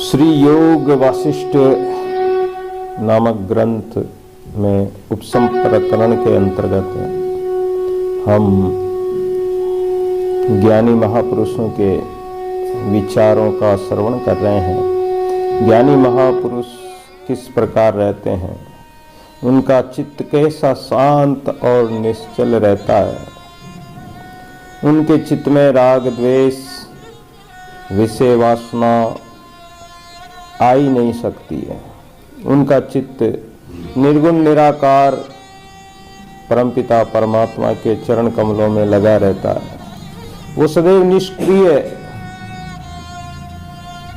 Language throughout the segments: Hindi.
श्री योग वासिष्ठ नामक ग्रंथ में उपसम प्रकरण के अंतर्गत हम ज्ञानी महापुरुषों के विचारों का श्रवण कर रहे हैं। ज्ञानी महापुरुष किस प्रकार रहते हैं, उनका चित्त कैसा शांत और निश्चल रहता है, उनके चित्त में राग द्वेष विषय वासना आ ही नहीं सकती है। उनका चित्त निर्गुण निराकार परमपिता परमात्मा के चरण कमलों में लगा रहता है। वो सदैव निष्क्रिय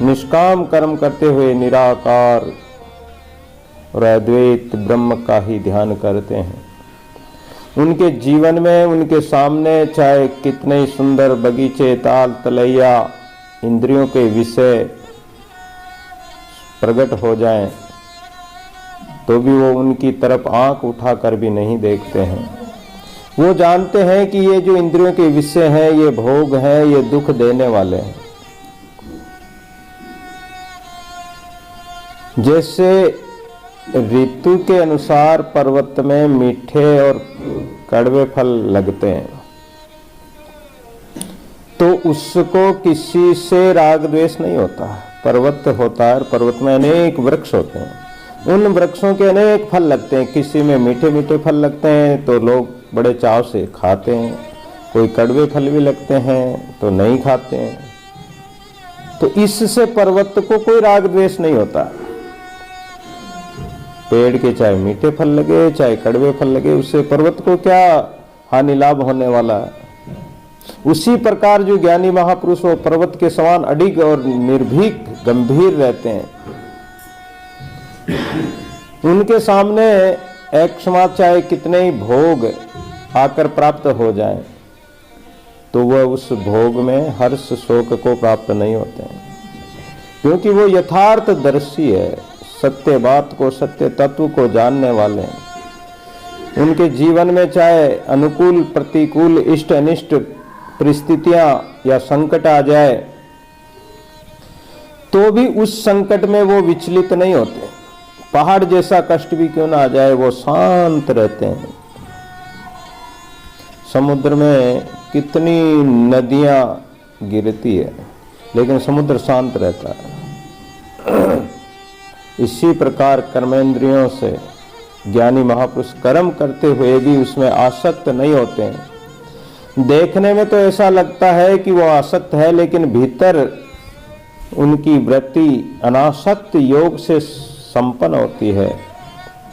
निष्काम कर्म करते हुए निराकार और अद्वैत ब्रह्म का ही ध्यान करते हैं। उनके जीवन में उनके सामने चाहे कितने ही सुंदर बगीचे, ताल तलैया, इंद्रियों के विषय प्रकट हो जाएं, तो भी वो उनकी तरफ आंख उठाकर भी नहीं देखते हैं। वो जानते हैं कि ये जो इंद्रियों के विषय हैं, ये भोग हैं, ये दुख देने वाले हैं। जैसे ऋतु के अनुसार पर्वत में मीठे और कड़वे फल लगते हैं, तो उसको किसी से राग द्वेष नहीं होता। पर्वत होता है, पर्वत में अनेक वृक्ष होते हैं, उन वृक्षों के अनेक फल लगते हैं। किसी में मीठे मीठे फल लगते हैं तो लोग बड़े चाव से खाते हैं, कोई कड़वे फल भी लगते हैं तो नहीं खाते हैं। तो इससे पर्वत को कोई राग द्वेष नहीं होता। पेड़ के चाहे मीठे फल लगे चाहे कड़वे फल लगे, उससे पर्वत को क्या हानि लाभ होने वाला है। उसी प्रकार जो ज्ञानी महापुरुष वो पर्वत के समान अडिग और निर्भीक गंभीर रहते हैं। उनके सामने एक क्षमात चाहे कितने ही भोग आकर प्राप्त हो जाएं, तो वह उस भोग में हर्ष शोक को प्राप्त नहीं होते हैं, क्योंकि वो यथार्थ दर्शी है, सत्य बात को, सत्य तत्व को जानने वाले हैं। उनके जीवन में चाहे अनुकूल प्रतिकूल इष्ट अनिष्ट परिस्थितियां या संकट आ जाए, तो भी उस संकट में वो विचलित नहीं होते। पहाड़ जैसा कष्ट भी क्यों ना आ जाए, वो शांत रहते हैं। समुद्र में कितनी नदियां गिरती है, लेकिन समुद्र शांत रहता है। इसी प्रकार कर्मेंद्रियों से ज्ञानी महापुरुष कर्म करते हुए भी उसमें आसक्त नहीं होते हैं। देखने में तो ऐसा लगता है कि वो आसक्त है, लेकिन भीतर उनकी वृत्ति अनासक्त योग से संपन्न होती है।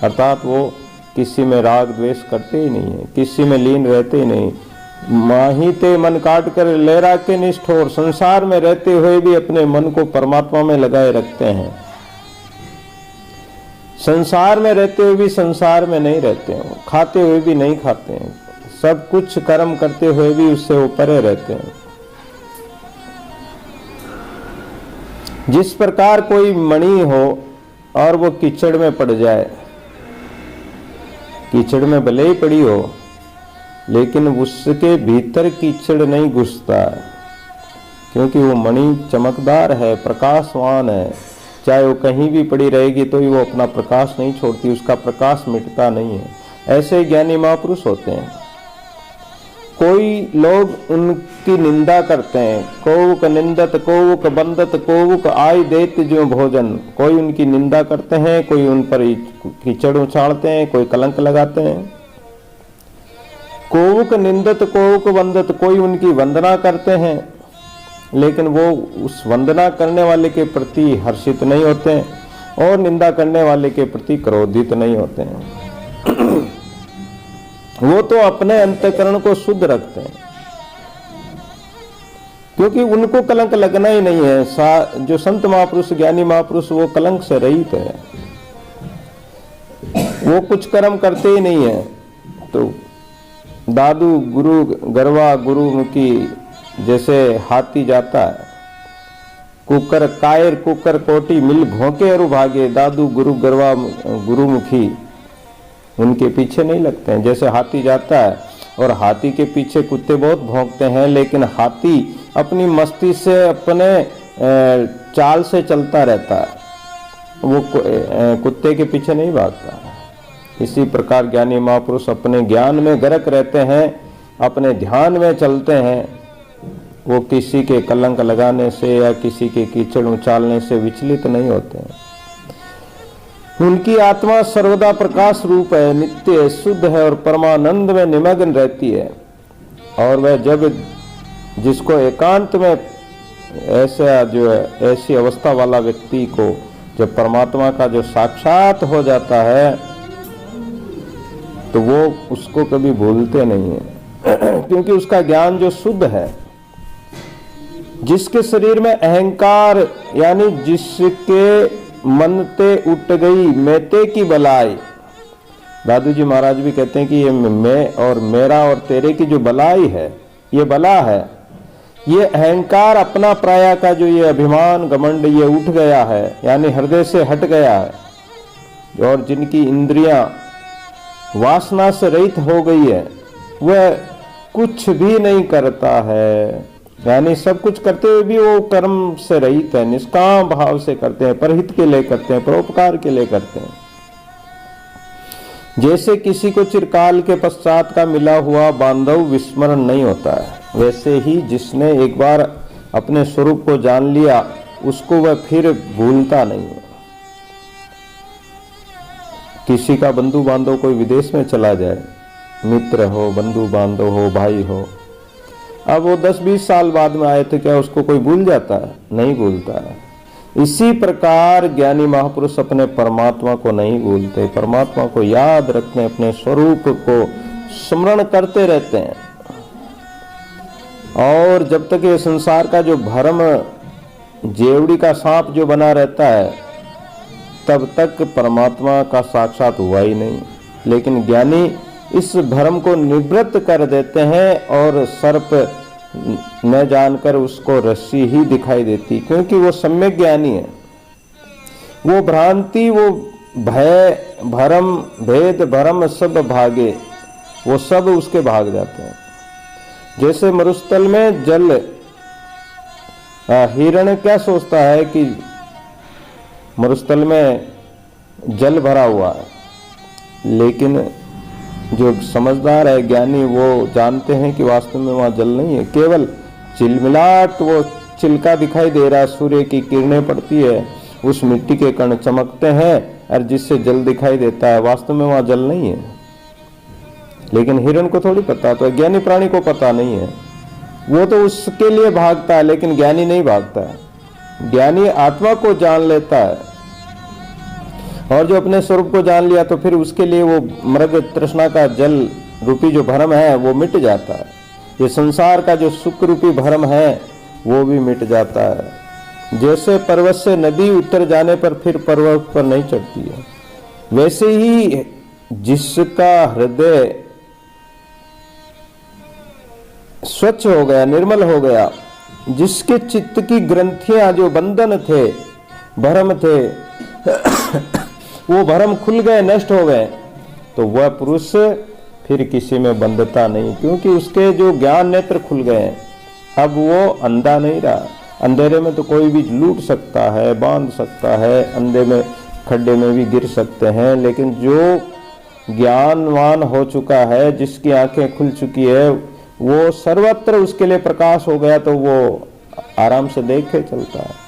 अर्थात वो किसी में राग द्वेष करते ही नहीं है, किसी में लीन रहते ही नहीं। माहिते मन काट कर लहरा के निष्ठ और संसार में रहते हुए भी अपने मन को परमात्मा में लगाए रखते हैं। संसार में रहते हुए भी संसार में नहीं रहते हैं, खाते हुए भी नहीं खाते हैं, सब कुछ कर्म करते हुए भी उससे ऊपर रहते हैं। जिस प्रकार कोई मणि हो और वो कीचड़ में पड़ जाए, कीचड़ में भले ही पड़ी हो, लेकिन उसके भीतर कीचड़ नहीं घुसता, क्योंकि वो मणि चमकदार है, प्रकाशवान है। चाहे वो कहीं भी पड़ी रहेगी तो ही वो अपना प्रकाश नहीं छोड़ती, उसका प्रकाश मिटता नहीं है। ऐसे ज्ञानी महापुरुष होते हैं। कोई लोग उनकी निंदा करते हैं, कोवुक निंदत कोवुक बंदत कोवुक आय देत जो भोजन। कोई उनकी निंदा करते हैं, कोई उन पर कीचड़ उछालते हैं, कोई कलंक लगाते हैं। कोवुक निंदत कोवुक वंदत, कोई उनकी वंदना करते हैं, लेकिन वो उस वंदना करने वाले के प्रति हर्षित नहीं होते हैं और निंदा करने वाले के प्रति क्रोधित नहीं होते हैं। वो तो अपने अंतःकरण को शुद्ध रखते हैं, क्योंकि उनको कलंक लगना ही नहीं है। जो संत महापुरुष ज्ञानी महापुरुष वो कलंक से रहित है, वो कुछ कर्म करते ही नहीं है। तो दादू गुरु गरवा गुरुमुखी, जैसे हाथी जाता है, कुकर कायर कुकर कोटी मिल भौंके और भागे, दादू गुरु गरवा गुरुमुखी उनके पीछे नहीं लगते हैं। जैसे हाथी जाता है और हाथी के पीछे कुत्ते बहुत भौंकते हैं, लेकिन हाथी अपनी मस्ती से अपने चाल से चलता रहता है, वो कुत्ते के पीछे नहीं भागता। इसी प्रकार ज्ञानी महापुरुष अपने ज्ञान में गरक रहते हैं, अपने ध्यान में चलते हैं। वो किसी के कलंक लगाने से या किसी के कीचड़ उछालने से विचलित नहीं होते हैं। उनकी आत्मा सर्वदा प्रकाश रूप है, नित्य शुद्ध है और परमानंद में निमग्न रहती है। और वह जब जिसको एकांत में ऐसा जो है ऐसी अवस्था वाला व्यक्ति को जब परमात्मा का जो साक्षात हो जाता है तो वो उसको कभी भूलते नहीं है क्योंकि उसका ज्ञान जो शुद्ध है। जिसके शरीर में अहंकार यानी जिसके मन ते उठ गई मैते की बलाई, दादू जी महाराज भी कहते हैं कि ये मैं और मेरा और तेरे की जो बलाई है, ये बला है, ये अहंकार अपना प्राया का जो ये अभिमान घमंड ये उठ गया है, यानी हृदय से हट गया है। और जिनकी इंद्रियां वासना से रहित हो गई है, वह कुछ भी नहीं करता है, यानी सब कुछ करते हुए भी वो कर्म से रहित है, निष्काम भाव से करते हैं, परहित के लिए करते हैं, परोपकार के लिए करते हैं। जैसे किसी को चिरकाल के पश्चात का मिला हुआ बांधव विस्मरण नहीं होता है, वैसे ही जिसने एक बार अपने स्वरूप को जान लिया उसको वह फिर भूलता नहीं है। किसी का बंधु बांधव कोई विदेश में चला जाए, मित्र हो, बंधु बांधव हो, भाई हो, अब वो 10-20 साल बाद में आए थे, क्या उसको कोई भूल जाता है? नहीं भूलता है। इसी प्रकार ज्ञानी महापुरुष अपने परमात्मा को नहीं भूलते, परमात्मा को याद रखते हैं, अपने स्वरूप को स्मरण करते रहते हैं। और जब तक ये संसार का जो भ्रम जेवड़ी का सांप जो बना रहता है, तब तक परमात्मा का साक्षात हुआ ही नहीं। लेकिन ज्ञानी इस भ्रम को निवृत्त कर देते हैं और सर्प न जानकर उसको रस्सी ही दिखाई देती, क्योंकि वो सम्यक ज्ञानी है। वो भ्रांति, वो भय, भरम, भेद भरम सब भागे, वो सब उसके भाग जाते हैं। जैसे मरुस्थल में जल, हिरण क्या सोचता है कि मरुस्थल में जल भरा हुआ है, लेकिन जो समझदार है ज्ञानी वो जानते हैं कि वास्तव में वहां जल नहीं है, केवल चिलमिलाट वो चिल्का दिखाई दे रहा है, सूर्य की किरणें पड़ती है, उस मिट्टी के कण चमकते हैं और जिससे जल दिखाई देता है, वास्तव में वहां जल नहीं है। लेकिन हिरण को थोड़ी पता, तो ज्ञानी प्राणी को पता नहीं है, वो तो उसके लिए भागता है, लेकिन ज्ञानी नहीं भागता है। ज्ञानी आत्मा को जान लेता है, और जो अपने स्वरूप को जान लिया तो फिर उसके लिए वो मृग तृष्णा का जल रूपी जो भ्रम है वो मिट जाता है। ये संसार का जो सुख रूपी भ्रम है वो भी मिट जाता है। जैसे पर्वत से नदी उतर जाने पर फिर पर्वत पर नहीं चढ़ती है, वैसे ही जिसका हृदय स्वच्छ हो गया, निर्मल हो गया, जिसके चित्त की ग्रंथियां जो बंधन थे, भ्रम थे, वो भ्रम खुल गए, नष्ट हो गए, तो वह पुरुष फिर किसी में बंधता नहीं, क्योंकि उसके जो ज्ञान नेत्र खुल गए। अब वो अंधा नहीं रहा। अंधेरे में तो कोई भी लूट सकता है, बांध सकता है, अंधे में खड्डे में भी गिर सकते हैं, लेकिन जो ज्ञानवान हो चुका है, जिसकी आंखें खुल चुकी है, वो सर्वत्र उसके लिए प्रकाश हो गया, तो वो आराम से देखे चलता है।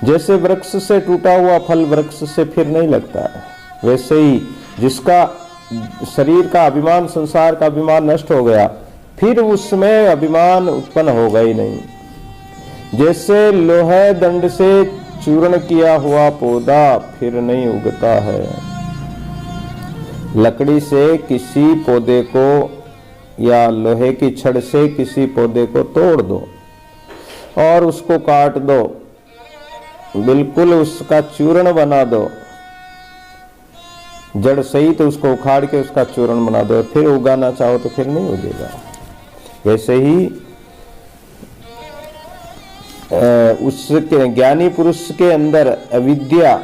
जैसे वृक्ष से टूटा हुआ फल वृक्ष से फिर नहीं लगता है, वैसे ही जिसका शरीर का अभिमान, संसार का अभिमान नष्ट हो गया, फिर उसमें अभिमान उत्पन्न होगा ही नहीं। जैसे लोहे दंड से चूर्ण किया हुआ पौधा फिर नहीं उगता है। लकड़ी से किसी पौधे को या लोहे की छड़ से किसी पौधे को तोड़ दो और उसको काट दो, बिल्कुल उसका चूर्ण बना दो, जड़ सहित तो उसको उखाड़ के उसका चूर्ण बना दो, फिर उगाना चाहो तो फिर नहीं उगेगा। वैसे ही उसके ज्ञानी पुरुष के अंदर अविद्या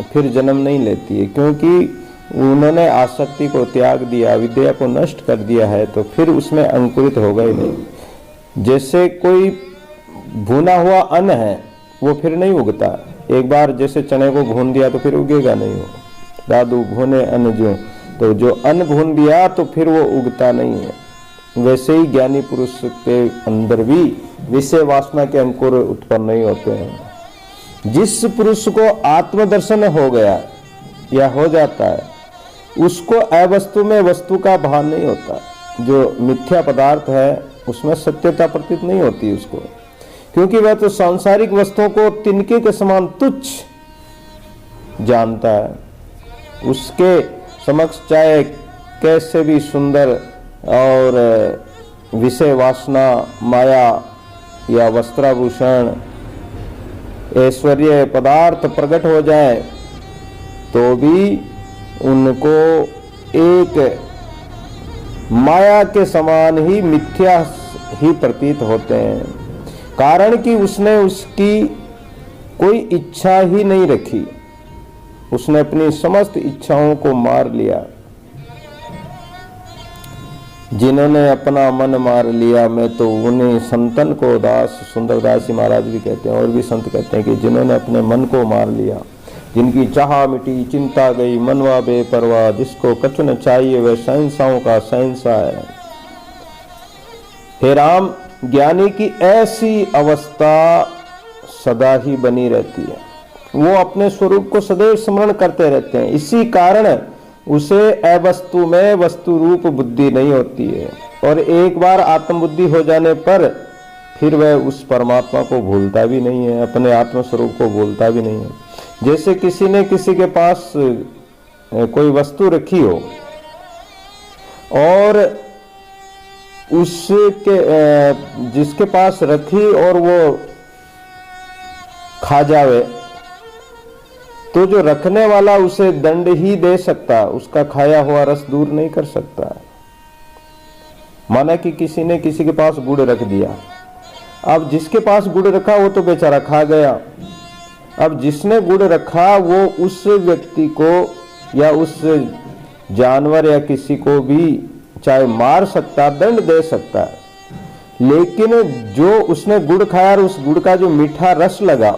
फिर जन्म नहीं लेती है, क्योंकि उन्होंने आसक्ति को त्याग दिया, अविद्या को नष्ट कर दिया है, तो फिर उसमें अंकुरित होगा ही नहीं। जैसे कोई भुना हुआ अन्न है, वो फिर नहीं उगता। एक बार जैसे चने को भून दिया तो फिर उगेगा नहीं वो। दादू भुने अन्न ज्यों, तो जो अन्न भून दिया तो फिर वो उगता नहीं है। वैसे ही ज्ञानी पुरुष के अंदर भी विषय वासना के अंकुर उत्पन्न नहीं होते हैं। जिस पुरुष को आत्मदर्शन हो गया या हो जाता है, उसको अवस्तु में वस्तु का भान नहीं होता। जो मिथ्या पदार्थ है उसमें सत्यता प्रतीत नहीं होती उसको, क्योंकि वह तो सांसारिक वस्तुओं को तिनके के समान तुच्छ जानता है। उसके समक्ष चाहे कैसे भी सुंदर और विषय वासना, माया या वस्त्राभूषण, ऐश्वर्य पदार्थ प्रकट हो जाए तो भी उनको एक माया के समान ही मिथ्या ही प्रतीत होते हैं। कारण कि उसने उसकी कोई इच्छा ही नहीं रखी, उसने अपनी समस्त इच्छाओं को मार लिया। जिन्होंने अपना मन मार लिया, मैं तो उन्हें संतन को दास, सुंदरदास जी महाराज भी कहते हैं और भी संत कहते हैं कि जिन्होंने अपने मन को मार लिया, जिनकी चाह मिटी, चिंता गई, मनवा बेपरवाह, जिसको कछु न चाहिए वह शहंशाहों का शहंशाह है। हे राम, ज्ञानी की ऐसी अवस्था सदा ही बनी रहती है। वो अपने स्वरूप को सदैव स्मरण करते रहते हैं। इसी कारण उसे अवस्तु में वस्तु रूप बुद्धि नहीं होती है, और एक बार आत्म बुद्धि हो जाने पर फिर वह उस परमात्मा को भूलता भी नहीं है, अपने आत्म स्वरूप को भूलता भी नहीं है। जैसे किसी ने किसी के पास कोई वस्तु रखी हो और उसके जिसके पास रखी और वो खा जावे, तो जो रखने वाला उसे दंड ही दे सकता, उसका खाया हुआ रस दूर नहीं कर सकता। माना कि किसी ने किसी के पास गुड़ रख दिया, अब जिसके पास गुड़ रखा वो तो बेचारा खा गया। अब जिसने गुड़ रखा वो उस व्यक्ति को या उस जानवर या किसी को भी चाहे मार सकता, दंड दे सकता, लेकिन जो उसने गुड़ खाया और उस गुड़ का जो मीठा रस लगा,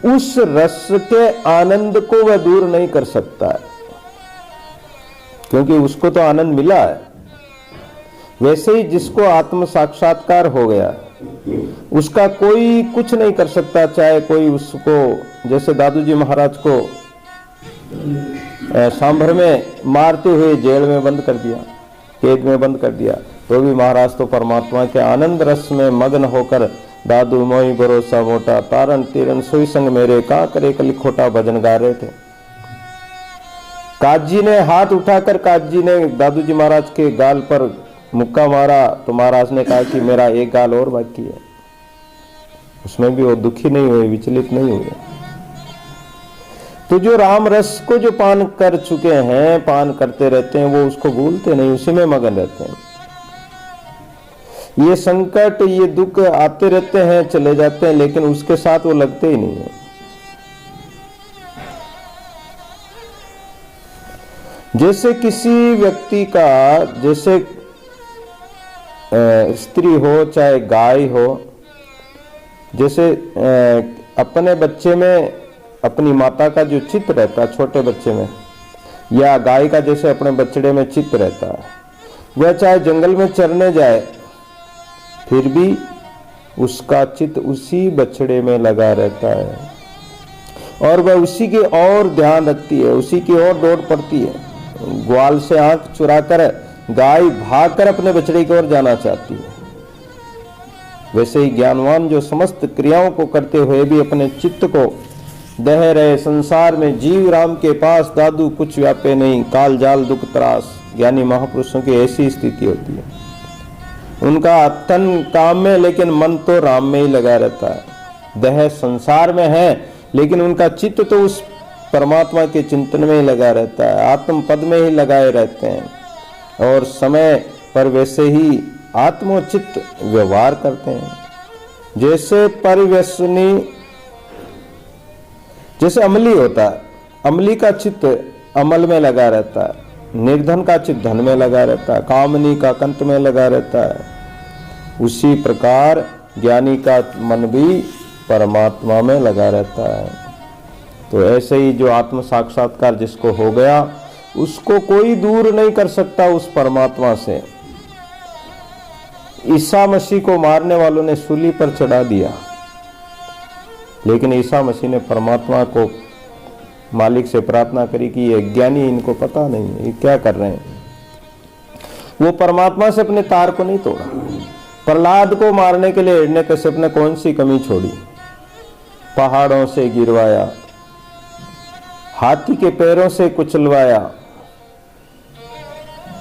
उस रस के आनंद को वह दूर नहीं कर सकता है, क्योंकि उसको तो आनंद मिला है। वैसे ही जिसको आत्म साक्षात्कार हो गया, उसका कोई कुछ नहीं कर सकता। चाहे कोई उसको, जैसे दादू जी महाराज को सांभर में मारते हुए जेल में बंद कर दिया, कैद में बंद कर दिया, तो भी महाराज तो परमात्मा के आनंद रस में मग्न होकर दादू मोई भरोसा मोटा, तारन तीरन सोई संग मेरे, कहाँ करे कली खोटा भजन गा रहे थे। काजी ने हाथ उठाकर काजी ने दादू जी महाराज के गाल पर मुक्का मारा, तो महाराज ने कहा कि मेरा एक गाल और बाकी है। उसमें भी वो दुखी नहीं हुए, विचलित नहीं हुए। तो जो राम रस को जो पान कर चुके हैं, पान करते रहते हैं, वो उसको भूलते नहीं, उसी में मगन रहते हैं। ये संकट, ये दुख आते रहते हैं, चले जाते हैं, लेकिन उसके साथ वो लगते ही नहीं है। जैसे किसी व्यक्ति का, जैसे स्त्री हो चाहे गाय हो, जैसे अपने बच्चे में अपनी माता का जो चित्त रहता है छोटे बच्चे में, या गाय का जैसे अपने बछड़े में चित्त रहता है, वह चाहे जंगल में चरने जाए फिर भी उसका चित्त उसी बछड़े में लगा रहता है और वह उसी की ओर ध्यान रखती है, उसी की ओर दौड़ पड़ती है। ग्वाल से आंख चुराकर गाय भागकर अपने बछड़े की ओर जाना चाहती है। वैसे ही ज्ञानवान जो समस्त क्रियाओं को करते हुए भी अपने चित्त को दह रहे संसार में, जीव राम के पास दादू कुछ व्यापे नहीं, काल जाल दुख त्रास। ज्ञानी महापुरुषों की ऐसी स्थिति होती है, उनका तन काम में लेकिन मन तो राम में ही लगा रहता है। दह संसार में है लेकिन उनका चित्त तो उस परमात्मा के चिंतन में ही लगा रहता है, आत्म पद में ही लगाए रहते हैं, और समय पर वैसे ही आत्मोचित व्यवहार करते हैं। जैसे परिव्यसनी, जैसे अमली होता है, अमली का चित्त अमल में लगा रहता है, निर्धन का चित्त धन में लगा रहता है, कामनी का कंत में लगा रहता है। उसी प्रकार ज्ञानी का मन भी परमात्मा में लगा रहता है। तो ऐसे ही जो आत्म साक्षात्कार जिसको हो गया, उसको कोई दूर नहीं कर सकता उस परमात्मा से। ईसा मसीह को मारने वालों ने सूली पर चढ़ा दिया, लेकिन ईसा मसीह ने परमात्मा को, मालिक से प्रार्थना करी कि ये ज्ञानी, इनको पता नहीं ये क्या कर रहे हैं। वो परमात्मा से अपने तार को नहीं तोड़ा। प्रहलाद को मारने के लिए हिरण्यकश्यप ने कौन सी कमी छोड़ी? पहाड़ों से गिरवाया, हाथी के पैरों से कुचलवाया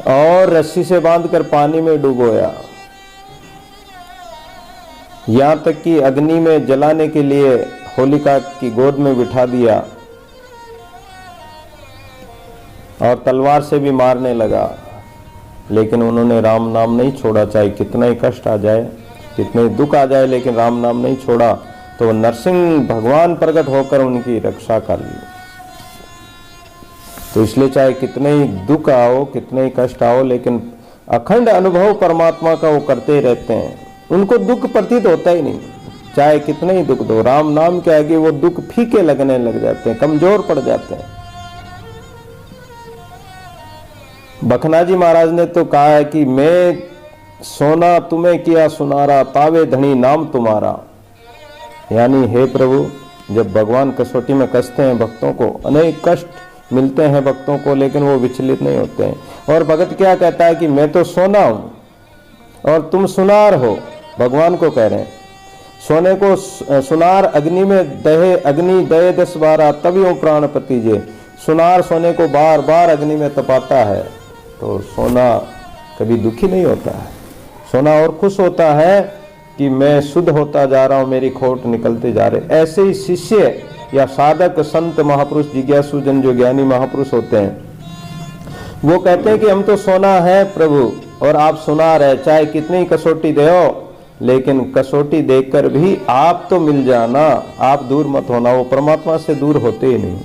और रस्सी से बांधकर पानी में डुबोया, यहां तक कि अग्नि में जलाने के लिए होलिका की गोद में बिठा दिया और तलवार से भी मारने लगा। लेकिन उन्होंने राम नाम नहीं छोड़ा, चाहे कितना ही कष्ट आ जाए, कितने दुख आ जाए, लेकिन राम नाम नहीं छोड़ा। तो नरसिंह भगवान प्रकट होकर उनकी रक्षा कर ली। तो इसलिए चाहे कितने ही दुख आओ, कितने ही कष्ट आओ, लेकिन अखंड अनुभव परमात्मा का वो करते ही रहते हैं। उनको दुख प्रतीत होता ही नहीं, चाहे कितने ही दुख दो। राम नाम के आगे वो दुख फीके लगने लग जाते हैं, कमजोर पड़ जाते हैं। बखनाजी महाराज ने तो कहा है कि मैं सोना तुम्हें किया सुनारा, तावे धनी नाम तुम्हारा। यानी हे प्रभु, जब भगवान कसौटी में कसते हैं भक्तों को, अनेक कष्ट मिलते हैं भक्तों को, लेकिन वो विचलित नहीं होते हैं। और भगत क्या कहता है कि मैं तो सोना हूं और तुम सुनार हो, भगवान को कह रहे हैं। सोने को सुनार अग्नि में दहे, अग्नि दहे 10-12 तभी वो प्राण पतिजे। सुनार सोने को बार बार अग्नि में तपाता है, तो सोना कभी दुखी नहीं होता है। सोना और खुश होता है कि मैं शुद्ध होता जा रहा हूं, मेरी खोट निकलते जा रहे। ऐसे ही शिष्य या साधक, संत, महापुरुष, जिज्ञासु जन, जो ज्ञानी महापुरुष होते हैं, वो कहते हैं कि हम तो सोना है प्रभु और आप सुनार है, चाहे कितनी कसौटी दो, लेकिन कसौटी देकर भी आप तो मिल जाना, आप दूर मत होना। वो परमात्मा से दूर होते ही नहीं।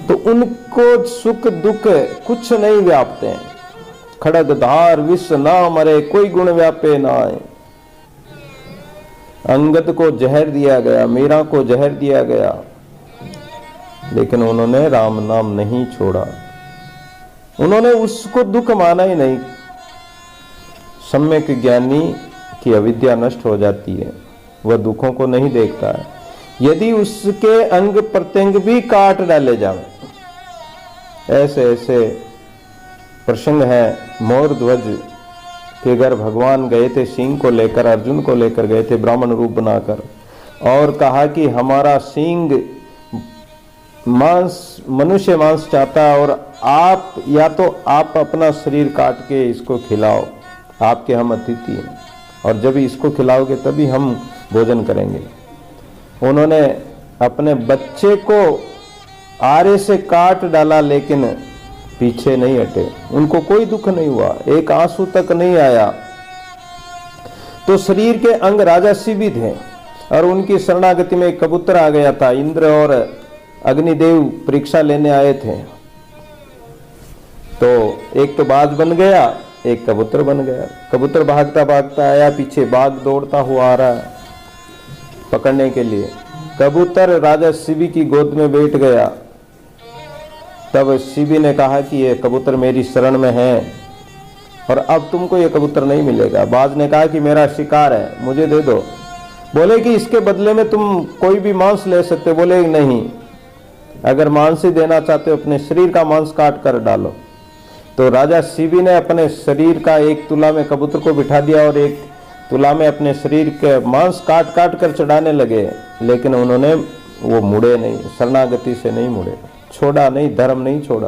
तो उनको सुख दुख कुछ नहीं व्यापते हैं। खड़ग धार विष ना मरे, कोई गुण व्यापे ना आए। अंगद को जहर दिया गया, मीरा को जहर दिया गया, लेकिन उन्होंने राम नाम नहीं छोड़ा। उन्होंने उसको दुख माना ही नहीं। सम्यक ज्ञानी की अविद्या नष्ट हो जाती है, वह दुखों को नहीं देखता है। यदि उसके अंग प्रत्यंग भी काट डाले जाए, ऐसे ऐसे प्रसंग है। मोर ध्वज के घर भगवान गए थे, सिंह को लेकर, अर्जुन को लेकर गए थे ब्राह्मण रूप बनाकर, और कहा कि हमारा सिंह मांस, मनुष्य मांस चाहता है, और आप या तो आप अपना शरीर काट के इसको खिलाओ, आपके हम अतिथि हैं, और जब इसको खिलाओगे तभी हम भोजन करेंगे। उन्होंने अपने बच्चे को आरे से काट डाला, लेकिन पीछे नहीं हटे, उनको कोई दुख नहीं हुआ, एक आंसू तक नहीं आया। तो शरीर के अंग राजा शिवी थे, और उनकी शरणागति में एक कबूतर आ गया था। इंद्र और अग्निदेव परीक्षा लेने आए थे, तो एक तो बाज बन गया, एक कबूतर बन गया। कबूतर भागता भागता आया, पीछे बाघ दौड़ता हुआ आ रहा है पकड़ने के लिए। कबूतर राजा शिवी की गोद में बैठ गया। तब शिवी ने कहा कि ये कबूतर मेरी शरण में है और अब तुमको ये कबूतर नहीं मिलेगा। बाज ने कहा कि मेरा शिकार है, मुझे दे दो। बोले कि इसके बदले में तुम कोई भी मांस ले सकते हो। बोले नहीं, अगर मांस ही देना चाहते हो अपने शरीर का मांस काट कर डालो। तो राजा शिवी ने अपने शरीर का एक तुला में कबूतर को बिठा दिया और एक तुला में अपने शरीर के मांस काट काट कर चढ़ाने लगे, लेकिन उन्होंने वो मुड़े नहीं, शरणागति से नहीं मुड़े, छोड़ा नहीं, धर्म नहीं छोड़ा।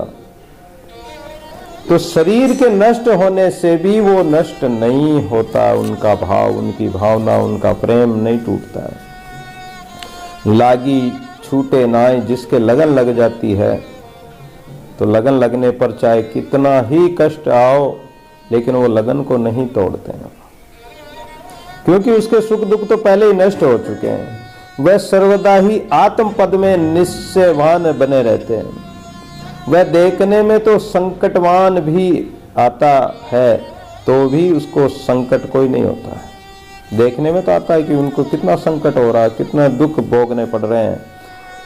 तो शरीर के नष्ट होने से भी वो नष्ट नहीं होता, उनका भाव, उनकी भावना, उनका प्रेम नहीं टूटता है। लागी छूटे नाए, जिसके लगन लग जाती है, तो लगन लगने पर चाहे कितना ही कष्ट आओ, लेकिन वो लगन को नहीं तोड़ते हैं, क्योंकि उसके सुख दुख तो पहले ही नष्ट हो चुके हैं। वह सर्वदा ही आत्म पद में निश्चयवान बने रहते हैं। वह देखने में तो संकटवान भी आता है, तो भी उसको संकट कोई नहीं होता है। देखने में तो आता है कि उनको कितना संकट हो रहा है, कितना दुख भोगने पड़ रहे हैं,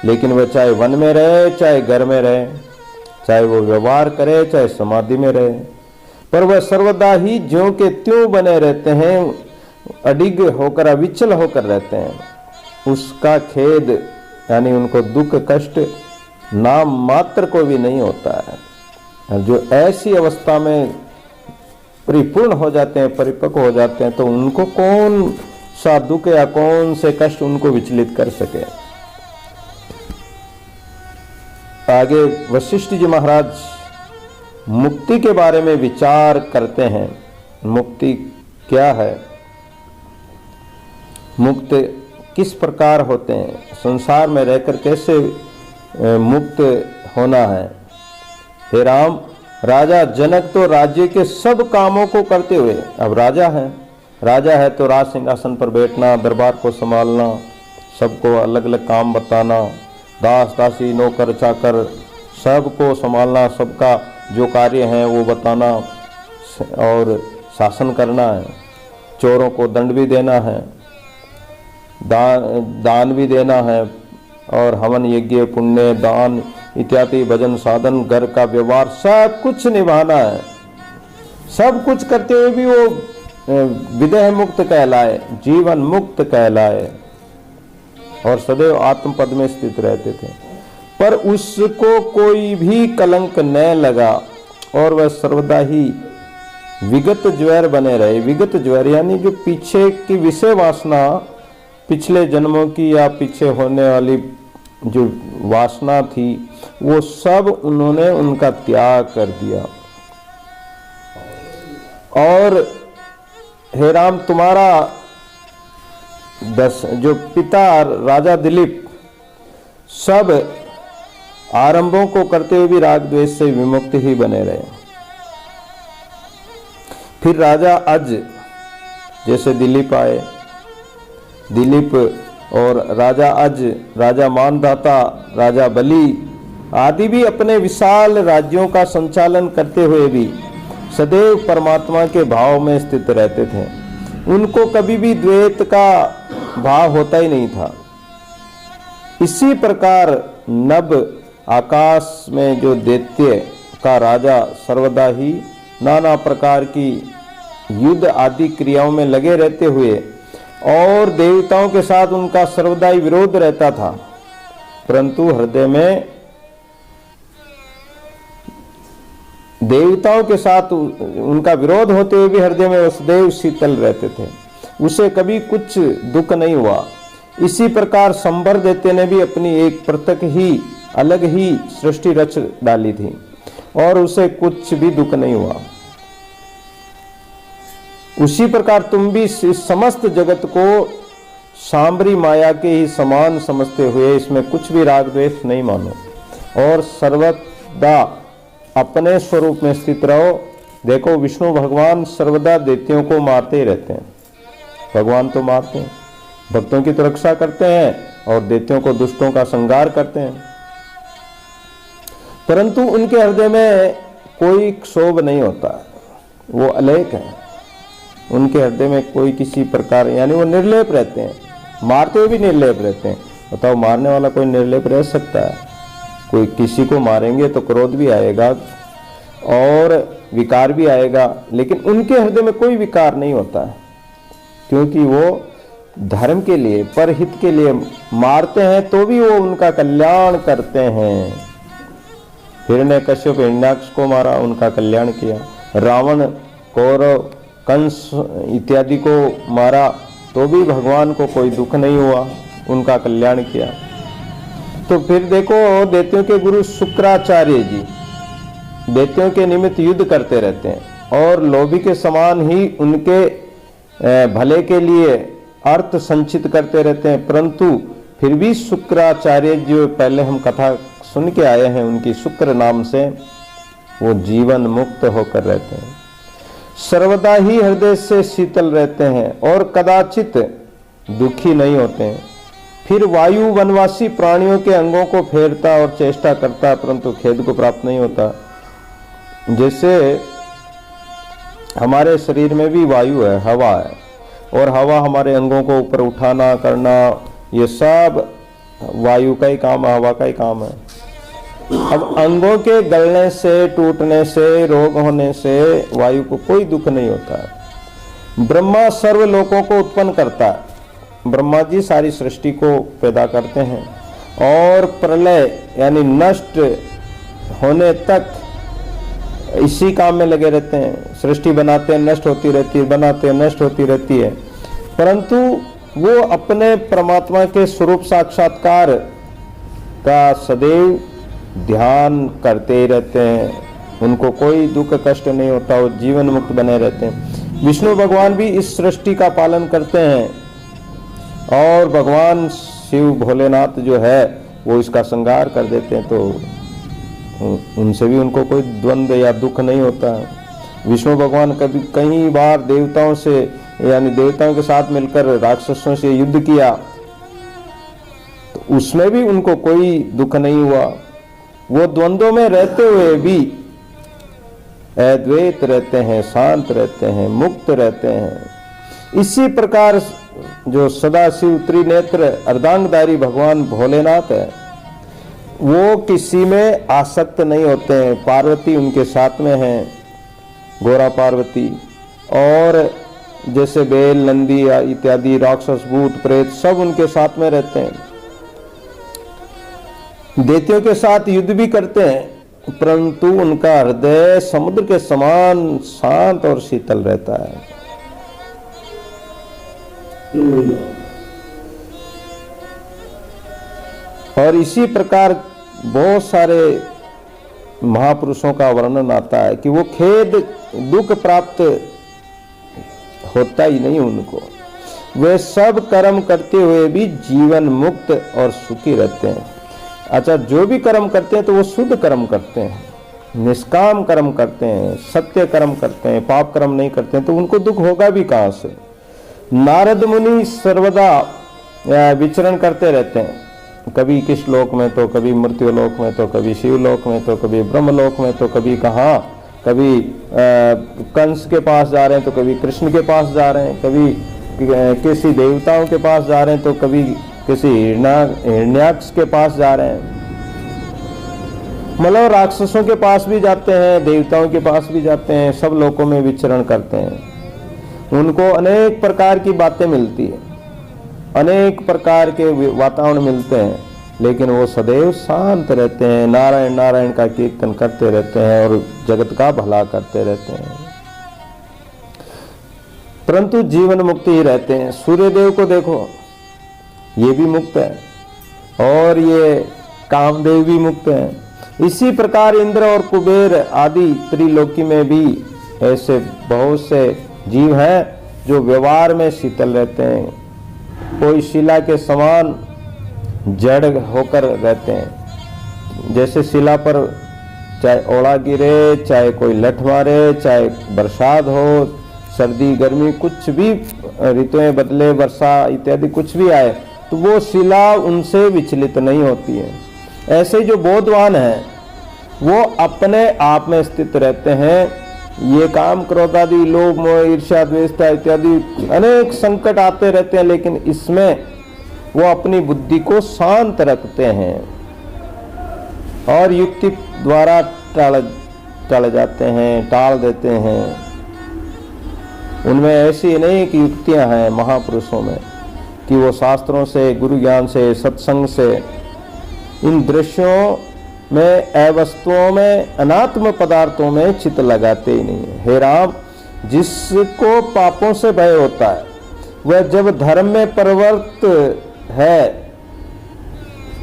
लेकिन वह चाहे वन में रहे, चाहे घर में रहे, चाहे वो व्यवहार करे, चाहे समाधि में रहे, पर वह सर्वदा ही ज्यों के त्यों बने रहते हैं, अडिग होकर, अविचल होकर रहते हैं। उसका खेद यानी उनको दुख कष्ट नाम मात्र को भी नहीं होता है। जो ऐसी अवस्था में परिपूर्ण हो जाते हैं, परिपक्व हो जाते हैं, तो उनको कौन सा दुख या कौन से कष्ट उनको विचलित कर सके। आगे वशिष्ठ जी महाराज मुक्ति के बारे में विचार करते हैं। मुक्ति क्या है, मुक्त किस प्रकार होते हैं, संसार में रहकर कैसे मुक्त होना है। हे राम, राजा जनक तो राज्य के सब कामों को करते हुए, अब राजा है तो राज सिंहासन पर बैठना, दरबार को संभालना, सबको अलग अलग काम बताना, दास दासी नौकर चाकर सबको संभालना, सबका जो कार्य है वो बताना और शासन करना है। चोरों को दंड भी देना है, दान भी देना है, और हवन यज्ञ पुण्य दान इत्यादि भजन साधन घर का व्यवहार सब कुछ निभाना है। सब कुछ करते हुए भी वो विदेह मुक्त कहलाए, जीवन मुक्त कहलाए, और सदैव आत्म पद में स्थित रहते थे। पर उसको कोई भी कलंक न लगा और वह सर्वदा ही विगत ज्वर बने रहे। विगत ज्वर यानी जो पीछे की विषय वासना, पिछले जन्मों की या पीछे होने वाली जो वासना थी, वो सब उन्होंने उनका त्याग कर दिया। और हे राम, तुम्हारा जो पिता राजा दिलीप सब आरंभों को करते हुए भी राग द्वेष से विमुक्त ही बने रहे। फिर राजा अज, जैसे दिलीप आए, दिलीप और राजा अज, राजा मानदाता, राजा बलि आदि भी अपने विशाल राज्यों का संचालन करते हुए भी सदैव परमात्मा के भाव में स्थित रहते थे। उनको कभी भी द्वैत का भाव होता ही नहीं था। इसी प्रकार नभ आकाश में जो दैत्य का राजा सर्वदा ही नाना प्रकार की युद्ध आदि क्रियाओं में लगे रहते हुए और देवताओं के साथ उनका सर्वदा ही विरोध रहता था, परंतु हृदय में देवताओं के साथ उनका विरोध होते हुए भी हृदय में सदैव शीतल रहते थे, उसे कभी कुछ दुख नहीं हुआ। इसी प्रकार संबर दैत्य ने भी अपनी एक पृथक ही अलग ही सृष्टि रच डाली थी और उसे कुछ भी दुख नहीं हुआ। उसी प्रकार तुम भी इस समस्त जगत को सांबरी माया के ही समान समझते हुए इसमें कुछ भी राग द्वेष नहीं मानो और सर्वदा अपने स्वरूप में स्थित रहो। देखो, विष्णु भगवान सर्वदा दैत्यों को मारते ही रहते हैं। भगवान तो मारते हैं, भक्तों की तो रक्षा करते हैं और दैत्यों को, दुष्टों का संहार करते हैं, परंतु उनके हृदय में कोई क्षोभ नहीं होता, वो अलेख है। उनके हृदय में कोई किसी प्रकार, यानी वो निर्लेप रहते हैं, मारते हुए भी निर्लेप रहते हैं। बताओ, मारने वाला कोई निर्लेप रह सकता है? कोई किसी को मारेंगे तो क्रोध भी आएगा और विकार भी आएगा, लेकिन उनके हृदय में कोई विकार नहीं होता है, क्योंकि वो धर्म के लिए, परहित के लिए मारते हैं, तो भी वो उनका कल्याण करते हैं। हिरण्यकश्यप हिरण्याक्ष को मारा, उनका कल्याण किया। रावण, कौरव, कंस इत्यादि को मारा, तो भी भगवान को कोई दुख नहीं हुआ, उनका कल्याण किया। तो फिर देखो, दैत्यों के गुरु शुक्राचार्य जी दैत्यों के निमित्त युद्ध करते रहते हैं और लोभी के समान ही उनके भले के लिए अर्थ संचित करते रहते हैं, परंतु फिर भी शुक्राचार्य जो पहले हम कथा सुन के आए हैं, उनकी शुक्र नाम से वो जीवन मुक्त होकर रहते हैं, सर्वदा ही हृदय से शीतल रहते हैं और कदाचित दुखी नहीं होते हैं। फिर वायु वनवासी प्राणियों के अंगों को फेरता और चेष्टा करता, परंतु खेद को प्राप्त नहीं होता। जैसे हमारे शरीर में भी वायु है, हवा है, और हवा हमारे अंगों को ऊपर उठाना करना, ये सब वायु का ही काम है, हवा का ही काम है। अब अंगों के गलने से, टूटने से, रोग होने से वायु को कोई दुख नहीं होता है। ब्रह्मा सर्व लोकों को उत्पन्न करता है। ब्रह्मा जी सारी सृष्टि को पैदा करते हैं और प्रलय यानी नष्ट होने तक इसी काम में लगे रहते हैं। सृष्टि बनाते हैं, नष्ट होती रहती है, बनाते हैं, नष्ट होती रहती है, परंतु वो अपने परमात्मा के स्वरूप साक्षात्कार का सदैव ध्यान करते ही रहते हैं। उनको कोई दुख कष्ट नहीं होता, वो जीवन मुक्त बने रहते हैं। विष्णु भगवान भी इस सृष्टि का पालन करते हैं और भगवान शिव भोलेनाथ जो है वो इसका संहार कर देते हैं, तो उनसे भी उनको कोई द्वंद्व या दुख नहीं होता। विष्णु भगवान कभी कई बार देवताओं से यानी देवताओं के साथ मिलकर राक्षसों से युद्ध किया, तो उसमें भी उनको कोई दुख नहीं हुआ। वो द्वंद्वों में रहते हुए भी अद्वैत रहते हैं, शांत रहते हैं, मुक्त रहते हैं। इसी प्रकार जो सदाशिव त्रिनेत्र अर्धांगधारी भगवान भोलेनाथ है, वो किसी में आसक्त नहीं होते हैं। पार्वती उनके साथ में है, गोरा पार्वती, और जैसे बेल, नंदी इत्यादि राक्षस, भूत, प्रेत सब उनके साथ में रहते हैं। दैत्यों के साथ युद्ध भी करते हैं, परंतु उनका हृदय समुद्र के समान शांत और शीतल रहता है। और इसी प्रकार बहुत सारे महापुरुषों का वर्णन आता है कि वो खेद दुख प्राप्त होता ही नहीं उनको। वे सब कर्म करते हुए भी जीवन मुक्त और सुखी रहते हैं। अच्छा, जो भी कर्म करते हैं तो वो शुद्ध कर्म करते हैं, निष्काम कर्म करते हैं, सत्य कर्म करते हैं, पाप कर्म नहीं करते हैं, तो उनको दुख होगा भी कहाँ से। नारद मुनि सर्वदा विचरण करते रहते हैं, कभी किस लोक में, तो कभी मृत्यु लोक में, तो कभी शिवलोक में, तो कभी ब्रह्मलोक में, तो कभी कहाँ, कभी कंस के पास जा रहे हैं, तो कभी कृष्ण के पास जा रहे हैं, कभी किसी देवताओं के पास जा रहे हैं, तो कभी किसी हिरण्याक्ष के पास जा रहे हैं। मतलब राक्षसों के पास भी जाते हैं, देवताओं के पास भी जाते हैं, सब लोकों में विचरण करते हैं। उनको अनेक प्रकार की बातें मिलती है, अनेक प्रकार के वातावरण मिलते हैं, लेकिन वो सदैव शांत रहते हैं, नारायण नारायण का कीर्तन करते रहते हैं और जगत का भला करते रहते हैं, परंतु जीवन मुक्ति ही रहते हैं। सूर्यदेव को देखो, ये भी मुक्त है और ये कामदेव भी मुक्त है। इसी प्रकार इंद्र और कुबेर आदि त्रिलोकी में भी ऐसे बहुत से जीव हैं जो व्यवहार में शीतल रहते हैं, कोई शिला के समान जड़ होकर रहते हैं। जैसे शिला पर चाहे ओला गिरे, चाहे कोई लठ मारे, चाहे बरसात हो, सर्दी गर्मी कुछ भी ऋतुएं बदले, वर्षा इत्यादि कुछ भी आए, तो वो शिला उनसे विचलित नहीं होती है। ऐसे जो बोधवान हैं वो अपने आप में स्थित रहते हैं। ये काम, क्रोध आदि, लोभ, मोह, ईर्ष्या, द्वेषता इत्यादि अनेक संकट आते रहते हैं, लेकिन इसमें वो अपनी बुद्धि को शांत रखते हैं और युक्ति द्वारा टाल जाते हैं, टाल देते हैं। उनमें ऐसी नहीं कि युक्तियां हैं महापुरुषों में कि वो शास्त्रों से, गुरु ज्ञान से, सत्संग से, इन दृश्यों में, अवस्तुओं में, अनात्म पदार्थों में चित्त लगाते ही नहीं है। हे राम, जिसको पापों से भय होता है वह जब धर्म में प्रवृत्त है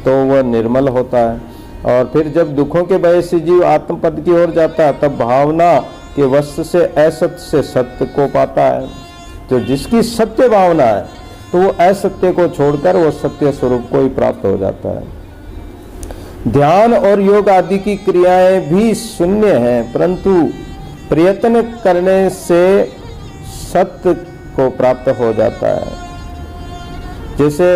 तो वह निर्मल होता है, और फिर जब दुखों के भय से जीव आत्मपद की ओर जाता है तब भावना के वश से असत्य से सत्य को पाता है। तो जिसकी सत्य भावना है तो वो असत्य को छोड़कर वो सत्य स्वरूप को ही प्राप्त हो जाता है। ध्यान और योग आदि की क्रियाएं भी शून्य हैं, परंतु प्रयत्न करने से सत्य को प्राप्त हो जाता है। जैसे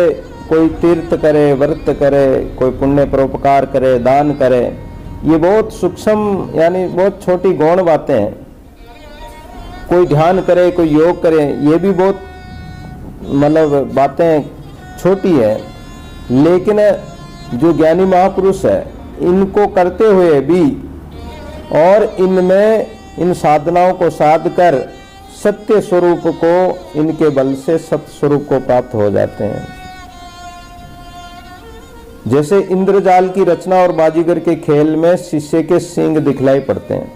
कोई तीर्थ करे, व्रत करे, कोई पुण्य परोपकार करे, दान करे, ये बहुत सूक्ष्म यानी बहुत छोटी गौण बातें हैं। कोई ध्यान करे, कोई योग करे, ये भी बहुत मतलब बातें छोटी है, लेकिन जो ज्ञानी महापुरुष है इनको करते हुए भी और इनमें इन साधनाओं को साध कर सत्य स्वरूप को इनके बल से सत्य स्वरूप को प्राप्त हो जाते हैं। जैसे इंद्रजाल की रचना और बाजीगर के खेल में शीशे के सींग दिखलाई पड़ते हैं।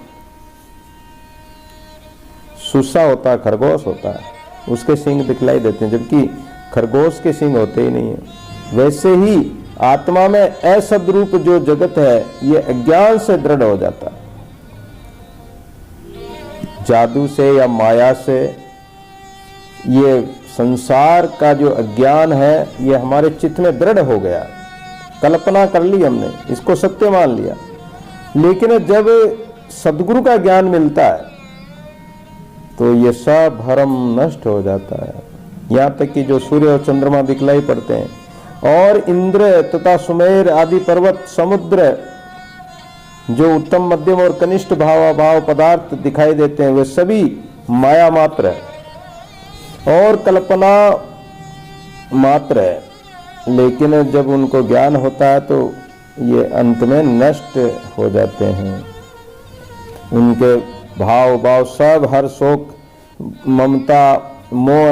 सुसा होता है, खरगोश होता है, उसके सींग दिखलाई देते हैं, जबकि खरगोश के सींग होते ही नहीं है। वैसे ही आत्मा में असद्रूप जो जगत है ये अज्ञान से दृढ़ हो जाता है। जादू से या माया से ये संसार का जो अज्ञान है ये हमारे चित्त में दृढ़ हो गया, कल्पना कर ली हमने, इसको सत्य मान लिया। लेकिन जब सद्गुरु का ज्ञान मिलता है तो ये सब भ्रम नष्ट हो जाता है। यहाँ तक कि जो सूर्य और चंद्रमा दिखलाई पड़ते हैं और इंद्र तथा सुमेर आदि पर्वत, समुद्र, जो उत्तम मध्यम और कनिष्ठ भावाभाव पदार्थ दिखाई देते हैं वे सभी माया मात्र है और कल्पना मात्र है। लेकिन जब उनको ज्ञान होता है तो ये अंत में नष्ट हो जाते हैं। उनके भाव भाव सब, हर शोक, ममता, मोह,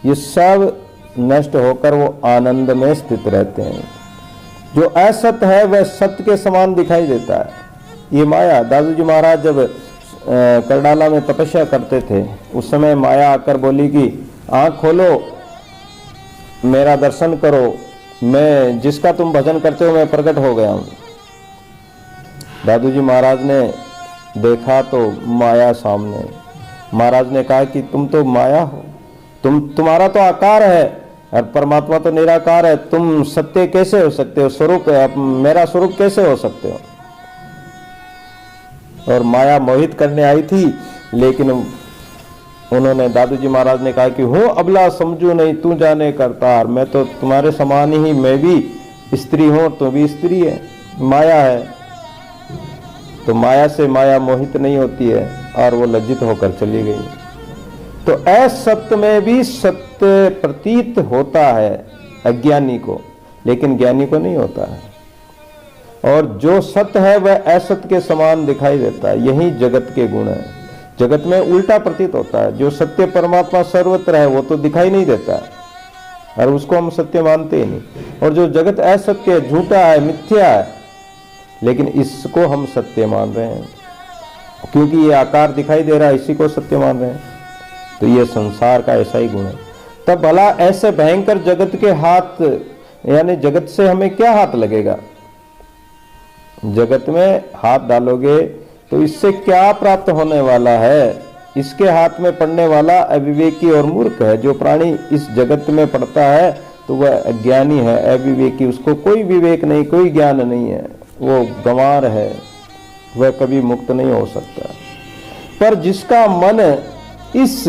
ये सब नष्ट होकर वो आनंद में स्थित रहते हैं। जो असत है वह सत्य के समान दिखाई देता है। ये माया, दादू जी महाराज जब करडाला में तपस्या करते थे उस समय माया आकर बोली कि आँख खोलो, मेरा दर्शन करो, मैं जिसका तुम भजन करते हो मैं प्रकट हो गया हूँ। दादू जी महाराज ने देखा तो माया सामने। महाराज ने कहा कि तुम तो माया हो, तुम्हारा तो आकार है और परमात्मा तो निराकार है, तुम सत्य कैसे हो सकते हो, स्वरूप मेरा स्वरूप कैसे हो सकते हो। और माया मोहित करने आई थी, लेकिन उन्होंने, दादू जी महाराज ने कहा कि हूँ अबला समझू नहीं तू जाने करतार, मैं तो तुम्हारे समान ही, मैं भी स्त्री हूँ तो भी स्त्री है, माया है। तो माया से माया मोहित नहीं होती है और वो लज्जित होकर चली गई। तो असत्य में भी सत्य प्रतीत होता है अज्ञानी को, लेकिन ज्ञानी को नहीं होता है। और जो सत्य है वह असत्य के समान दिखाई देता है। यही जगत के गुण है। जगत में उल्टा प्रतीत होता है। जो सत्य परमात्मा सर्वत्र है वो तो दिखाई नहीं देता है और उसको हम सत्य मानते ही नहीं। और जो जगत असत्य है, झूठा है, मिथ्या है, लेकिन इसको हम सत्य मान रहे हैं क्योंकि ये आकार दिखाई दे रहा है, इसी को सत्य मान रहे हैं। तो ये संसार का ऐसा ही गुण है। तब भला ऐसे भयंकर जगत के हाथ, यानी जगत से हमें क्या हाथ लगेगा? जगत में हाथ डालोगे तो इससे क्या प्राप्त होने वाला है? इसके हाथ में पड़ने वाला अविवेकी और मूर्ख है। जो प्राणी इस जगत में पड़ता है तो वह अज्ञानी है, अविवेकी, उसको कोई विवेक नहीं, कोई ज्ञान नहीं है, वो गंवार है, वह कभी मुक्त नहीं हो सकता। पर जिसका मन इस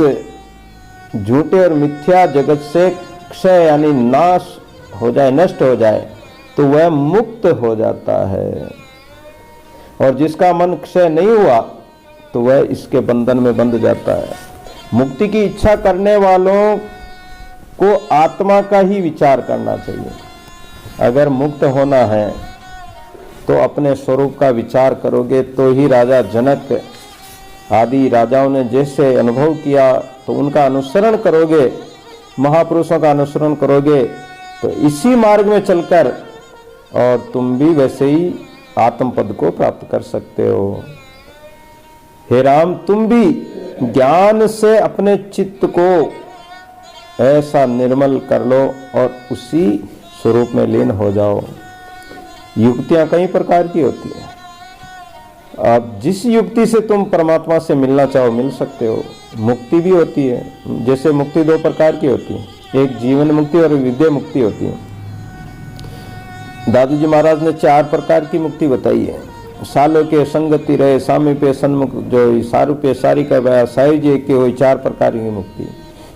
झूठे और मिथ्या जगत से क्षय यानी नाश हो जाए, नष्ट हो जाए, तो वह मुक्त हो जाता है। और जिसका मन क्षय नहीं हुआ तो वह इसके बंधन में बंध जाता है। मुक्ति की इच्छा करने वालों को आत्मा का ही विचार करना चाहिए। अगर मुक्त होना है तो अपने स्वरूप का विचार करोगे तो ही राजा जनक आदि राजाओं ने जैसे अनुभव किया तो उनका अनुसरण करोगे, महापुरुषों का अनुसरण करोगे तो इसी मार्ग में चलकर और तुम भी वैसे ही आत्म पद को प्राप्त कर सकते हो। हे राम, तुम भी ज्ञान से अपने चित्त को ऐसा निर्मल कर लो और उसी स्वरूप में लीन हो जाओ। युक्तियां कई प्रकार की होती है। अब जिस युक्ति से तुम परमात्मा से मिलना चाहो मिल सकते हो। मुक्ति भी होती है। जैसे मुक्ति दो प्रकार की होती है, एक जीवन मुक्ति और विद्या मुक्ति होती है। दादू जी महाराज ने 4 प्रकार की मुक्ति बताई है। सालों के संगति रहे, सामी पे सन्मुख जो सारू पे सारी का बया साई जी के हुई, 4 प्रकार की मुक्ति।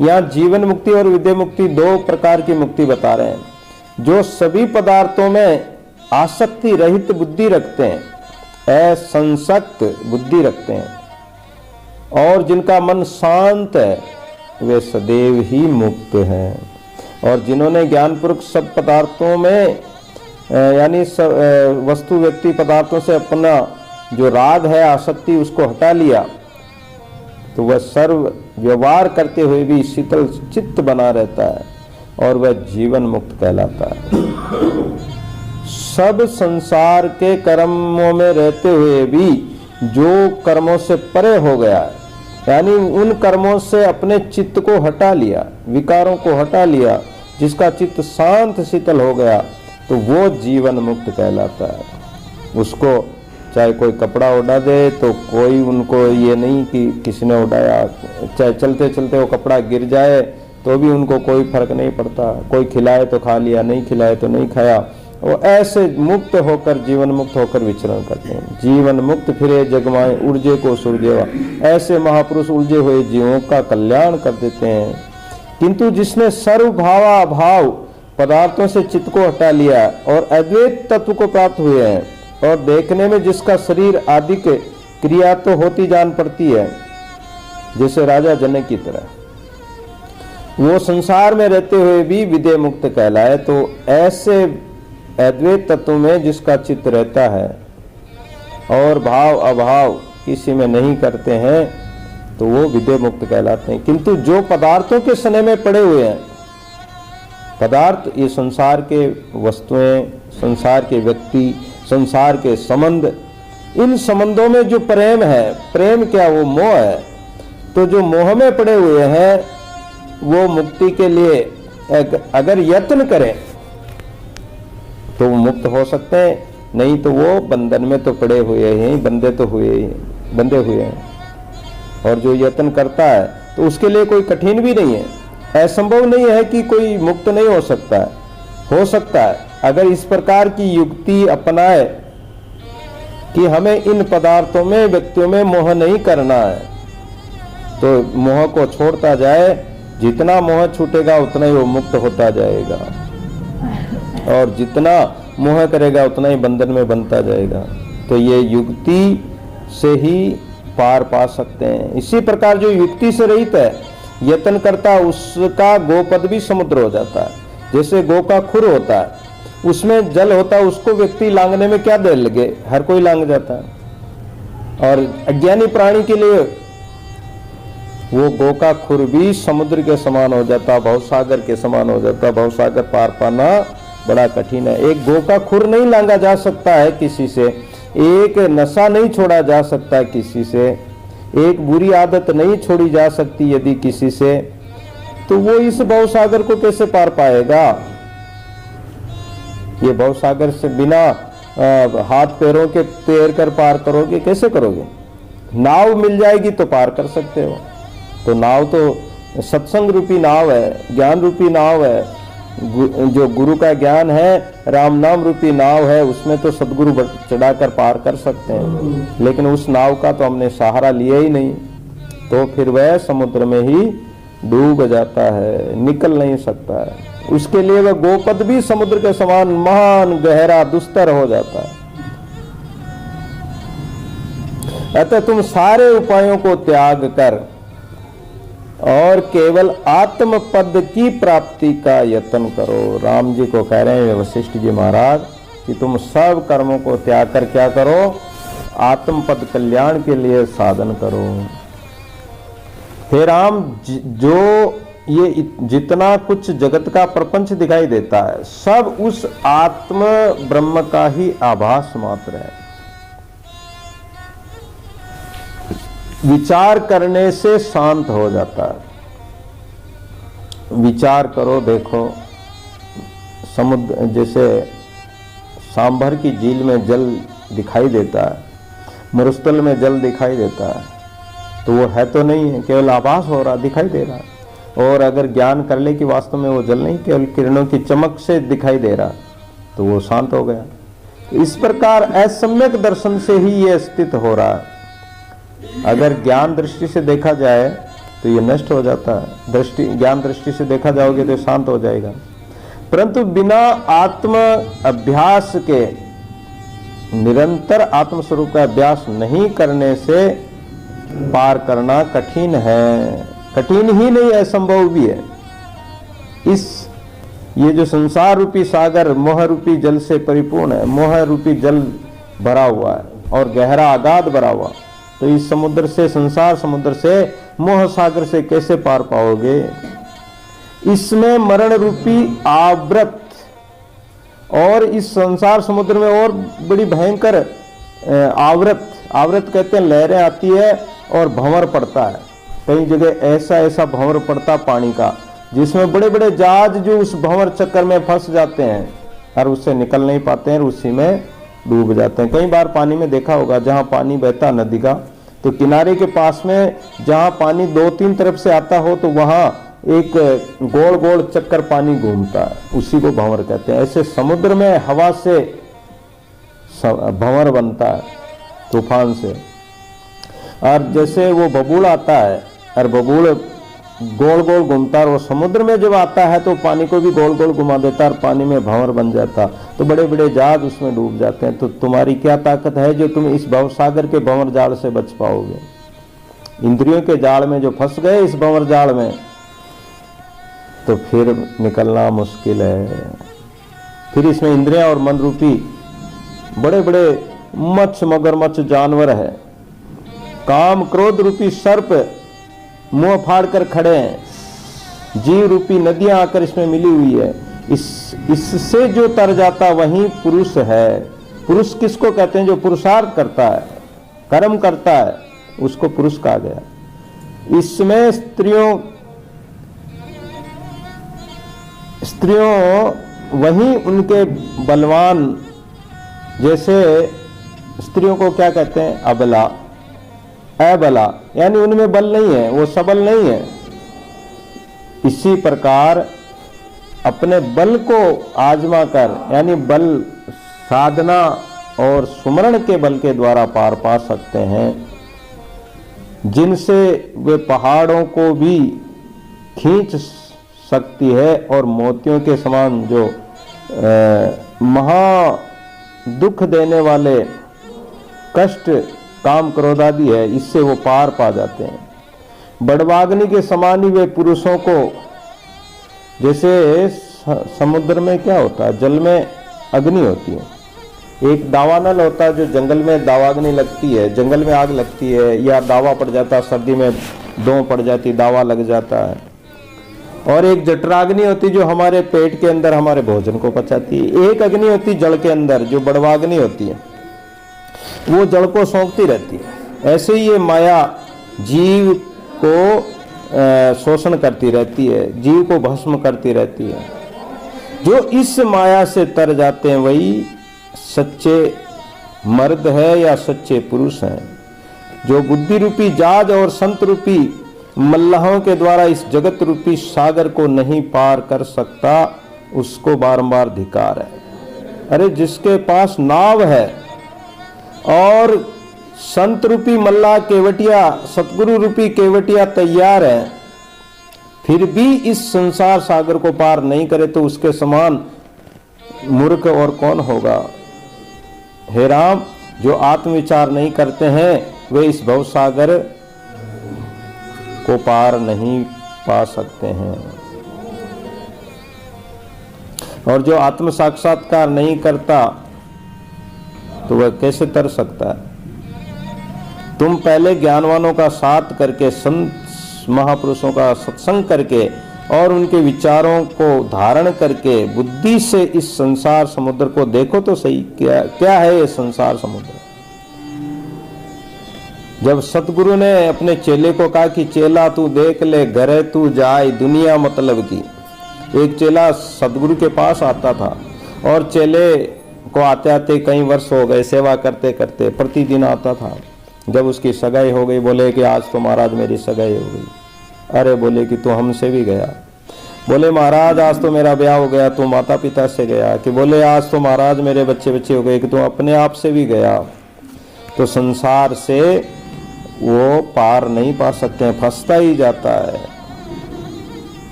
यहाँ जीवन मुक्ति और विद्या मुक्ति 2 प्रकार की मुक्ति बता रहे हैं। जो सभी पदार्थों में आसक्ति रहित बुद्धि रखते हैं, असंसक्त बुद्धि रखते हैं और जिनका मन शांत है, वे सदैव ही मुक्त हैं। और जिन्होंने ज्ञानपूर्वक सब पदार्थों में यानी वस्तु व्यक्ति पदार्थों से अपना जो राग है, आसक्ति, उसको हटा लिया, तो वह सर्व व्यवहार करते हुए भी शीतल चित्त बना रहता है और वह जीवन मुक्त कहलाता है। सब संसार के कर्मों में रहते हुए भी जो कर्मों से परे हो गया है, यानी उन कर्मों से अपने चित्त को हटा लिया, विकारों को हटा लिया, जिसका चित्त शांत शीतल हो गया, तो वो जीवन मुक्त कहलाता है। उसको चाहे कोई कपड़ा उड़ा दे तो कोई उनको ये नहीं कि किसी ने उड़ाया, चाहे चलते चलते वो कपड़ा गिर जाए तो भी उनको कोई फर्क नहीं पड़ता, कोई खिलाए तो खा लिया, नहीं खिलाए तो नहीं खाया। वो ऐसे मुक्त होकर, जीवन मुक्त होकर विचरण करते हैं। जीवन मुक्त फिरे जगमाए ऊर्जे को सूर्जेवा, ऐसे महापुरुष उलझे हुए जीवों का कल्याण कर देते हैं। किंतु जिसने सर्वभावा भाव पदार्थों से चित्त को हटा लिया और अद्वैत तत्व को प्राप्त हुए हैं, और देखने में जिसका शरीर आदि के क्रिया तो होती जान पड़ती है, जैसे राजा जनक की तरह, वो संसार में रहते हुए भी विदेह मुक्त कहलाए। तो ऐसे अद्वैत तत्व में जिसका चित्त रहता है और भाव अभाव किसी में नहीं करते हैं, तो वो विदेह मुक्त कहलाते हैं। किंतु जो पदार्थों के सने में पड़े हुए हैं, पदार्थ ये संसार के वस्तुएं, संसार के व्यक्ति, संसार के संबंध, इन संबंधों में जो प्रेम है, प्रेम क्या, वो मोह है। तो जो मोह में पड़े हुए हैं वो मुक्ति के लिए अगर यत्न करें तो वो मुक्त हो सकते हैं, नहीं तो वो बंधन में तो पड़े हुए हैं, बंधे हुए हैं। और जो यत्न करता है तो उसके लिए कोई कठिन भी नहीं है, असंभव नहीं है कि कोई मुक्त नहीं हो सकता है, हो सकता है। अगर इस प्रकार की युक्ति अपनाए कि हमें इन पदार्थों में, व्यक्तियों में मोह नहीं करना है, तो मोह को छोड़ता जाए, जितना मोह छूटेगा उतना ही वो मुक्त होता जाएगा, और जितना मोह करेगा उतना ही बंधन में बनता जाएगा। तो ये युक्ति से ही पार पा सकते हैं। इसी प्रकार जो युक्ति से रहित है, यत्न करता, उसका गोपद भी समुद्र हो जाता है। जैसे गो का खुर होता है, उसमें जल होता है, उसको व्यक्ति लांघने में क्या देर लगे, हर कोई लांघ जाता है। और अज्ञानी प्राणी के लिए वो गो का खुर भी समुद्र के समान हो जाता, भवसागर के समान हो जाता। भवसागर पार पाना बड़ा कठिन है। एक गो का खुर नहीं लांघा जा सकता है किसी से, एक नशा नहीं छोड़ा जा सकता किसी से, एक बुरी आदत नहीं छोड़ी जा सकती यदि किसी से, तो वो इस भवसागर को कैसे पार पाएगा। ये भवसागर से बिना हाथ पैरों के तैर कर पार करोगे, कैसे करोगे। नाव मिल जाएगी तो पार कर सकते हो। तो नाव तो सत्संग रूपी नाव है, ज्ञान रूपी नाव है, जो गुरु का ज्ञान है, राम नाम रूपी नाव है, उसमें तो सदगुरु चढ़ाकर पार कर सकते हैं। लेकिन उस नाव का तो हमने सहारा लिया ही नहीं, तो फिर वह समुद्र में ही डूब जाता है, निकल नहीं सकता है। उसके लिए वह गोपद भी समुद्र के समान महान, गहरा, दुस्तर हो जाता है। अतः तुम सारे उपायों को त्याग कर और केवल आत्म पद की प्राप्ति का यत्न करो। राम जी को कह रहे हैं वशिष्ठ जी महाराज कि तुम सब कर्मों को त्याग कर क्या करो, आत्म पद कल्याण के लिए साधन करो। हे राम, जो ये जितना कुछ जगत का प्रपंच दिखाई देता है, सब उस आत्म ब्रह्म का ही आभास मात्र है। विचार करने से शांत हो जाता है। विचार करो, देखो समुद्र, जैसे सांभर की झील में जल दिखाई देता है, मरुस्थल में जल दिखाई देता है, तो वो है तो नहीं है, केवल आभास हो रहा, दिखाई दे रहा है। और अगर ज्ञान कर ले कि वास्तव में वो जल नहीं, केवल किरणों की चमक से दिखाई दे रहा, तो वो शांत हो गया। तो इस प्रकार असम्यक दर्शन से ही ये स्थित हो रहा है। अगर ज्ञान दृष्टि से देखा जाए तो ये नष्ट हो जाता है, ज्ञान दृष्टि से देखा जाओगे तो शांत हो जाएगा। परंतु बिना आत्म अभ्यास के, निरंतर आत्म स्वरूप का अभ्यास नहीं करने से पार करना कठिन है। कठिन ही नहीं, असंभव भी है। ये जो संसार रूपी सागर मोह रूपी जल से परिपूर्ण है, मोह रूपी जल भरा हुआ है और गहरा अगाध भरा हुआ, तो इस समुद्र से, संसार समुद्र से, मोह सागर से कैसे पार पाओगे? इसमें मरण रूपी आवृत, और इस संसार समुद्र में और बड़ी भयंकर आवृत कहते हैं, लहरें आती है और भंवर पड़ता है। कई जगह ऐसा भंवर पड़ता पानी का, जिसमें बड़े बड़े जहाज जो उस भंवर चक्कर में फंस जाते हैं और उससे निकल नहीं पाते हैं, उसी में डूब जाते हैं। कई बार पानी में देखा होगा, जहाँ पानी बहता नदी का, तो किनारे के पास में जहाँ पानी 2-3 तरफ से आता हो, तो वहाँ एक गोल गोल चक्कर पानी घूमता है, उसी को भंवर कहते हैं। ऐसे समुद्र में हवा से भंवर बनता है, तूफान से। और जैसे वो बबूल आता है और बबूल गोल गोल घूमता है, और वो समुद्र में जब आता है तो पानी को भी गोल गोल घुमा देता है और पानी में भंवर बन जाता, तो बड़े बड़े जहाज उसमें डूब जाते हैं। तो तुम्हारी क्या ताकत है जो तुम इस भवसागर के भंवर जाल से बच पाओगे? इंद्रियों के जाल में जो फंस गए इस भंवर जाल में, तो फिर निकलना मुश्किल है। फिर इसमें इंद्रियां और मन रूपी बड़े बड़े मगरमच्छ जानवर है, काम क्रोध रूपी सर्प मुंह फाड़ कर खड़े हैं, जीव रूपी नदियां आकर इसमें मिली हुई है। इससे जो तर जाता वही पुरुष है। पुरुष किसको कहते हैं? जो पुरुषार्थ करता है, कर्म करता है, उसको पुरुष कहा गया। इसमें स्त्रियों वही उनके बलवान, जैसे स्त्रियों को क्या कहते हैं? अबला, अबला, यानी उनमें बल नहीं है, वो सबल नहीं है। इसी प्रकार अपने बल को आजमा कर, यानी बल साधना और सुमरण के बल के द्वारा पार पा सकते हैं, जिनसे वे पहाड़ों को भी खींच सकती है और मोतियों के समान जो महा दुख देने वाले कष्ट काम क्रोधादि है, इससे वो पार पा जाते हैं। बड़वाग्नि के समान ही वे पुरुषों को, जैसे समुद्र में क्या होता है, जल में अग्नि होती है, एक दावानल होता है जो जंगल में दावाग्नि लगती है, जंगल में आग लगती है, या दावा पड़ जाता है, सर्दी में दो पड़ जाती, दावा लग जाता है। और एक जठराग्नि होती जो हमारे पेट के अंदर हमारे भोजन को पचाती है। एक अग्नि होती जल के अंदर जो बड़वाग्नि होती है, वो जल को सौंपती रहती है। ऐसे ही ये माया जीव को शोषण करती रहती है, जीव को भस्म करती रहती है। जो इस माया से तर जाते हैं वही सच्चे मर्द है या सच्चे पुरुष हैं। जो बुद्धि रूपी जहाज और संत रूपी मल्लाहों के द्वारा इस जगत रूपी सागर को नहीं पार कर सकता, उसको बारंबार धिक्कार है। अरे जिसके पास नाव है और संत रूपी मल्लाह केवटिया, सतगुरु रूपी केवटिया तैयार है, फिर भी इस संसार सागर को पार नहीं करे, तो उसके समान मूर्ख और कौन होगा? हे राम, जो आत्मविचार नहीं करते हैं वे इस भवसागर को पार नहीं पा सकते हैं। और जो आत्म साक्षात्कार नहीं करता तो वह कैसे तर सकता है? तुम पहले ज्ञानवानों का साथ करके, संत महापुरुषों का सत्संग करके और उनके विचारों को धारण करके बुद्धि से इस संसार समुद्र को देखो तो सही, क्या है ये संसार समुद्र। जब सतगुरु ने अपने चेले को कहा कि चेला तू देख ले, घरे तू जाए दुनिया मतलब की। एक चेला सतगुरु के पास आता था और चेले को आते आते कई वर्ष हो गए, सेवा करते करते प्रतिदिन आता था। जब उसकी सगाई हो गई, बोले कि आज तो महाराज मेरी सगाई हो गई। अरे बोले कि तू हमसे भी गया। बोले महाराज आज तो मेरा ब्याह हो गया। तू माता पिता से गया? कि बोले आज तो महाराज मेरे बच्चे बच्चे हो गए। कि तू अपने आप से भी गया? तो संसार से वो पार नहीं पा सकते हैं, फंसता ही जाता है।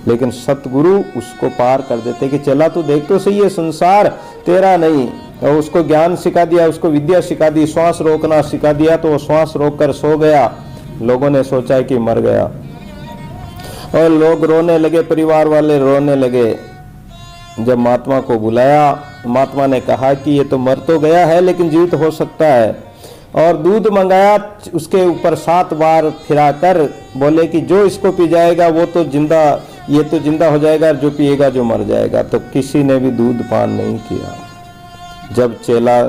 लेकिन सतगुरु उसको पार कर देते कि चला तू देख तो सही है, संसार तेरा नहीं। और उसको ज्ञान सिखा दिया, उसको विद्या सिखा दी, श्वास रोकना सिखा दिया, तो वो श्वास रोक कर सो गया। लोगों ने सोचा कि मर गया, और लोग रोने लगे, परिवार वाले रोने लगे। जब महात्मा को बुलाया, महात्मा ने कहा कि ये तो मर तो गया है लेकिन जीवित हो सकता है, और दूध मंगाया, उसके ऊपर 7 बार फिराकर बोले कि जो इसको पी जाएगा वो तो जिंदा, ये तो जिंदा हो जाएगा, जो पिएगा जो मर जाएगा। तो किसी ने भी दूध पान नहीं किया। जब चेला,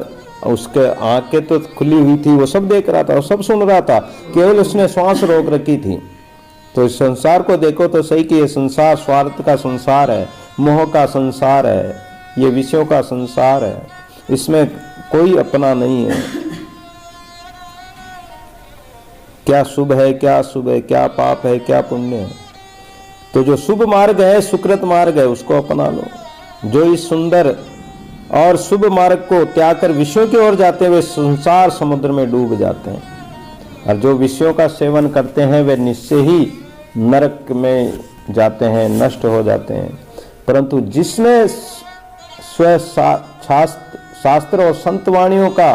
उसके आंखें तो खुली हुई थी, वो सब देख रहा था, वो सब सुन रहा था, केवल उसने श्वास रोक रखी थी। तो इस संसार को देखो तो सही कि ये संसार स्वार्थ का संसार है, मोह का संसार है, ये विषयों का संसार है, इसमें कोई अपना नहीं है। क्या शुभ है, क्या अशुभ है, क्या पाप है, क्या पुण्य है। तो जो शुभ मार्ग है, सुकृत मार्ग है, उसको अपना लो। जो इस सुंदर और शुभ मार्ग को त्याग कर विषयों की ओर जाते हैं, वे संसार समुद्र में डूब जाते हैं। और जो विषयों का सेवन करते हैं वे निश्चय ही नरक में जाते हैं, नष्ट हो जाते हैं। परंतु जिसने स्व शास्त्र और संत वाणियों का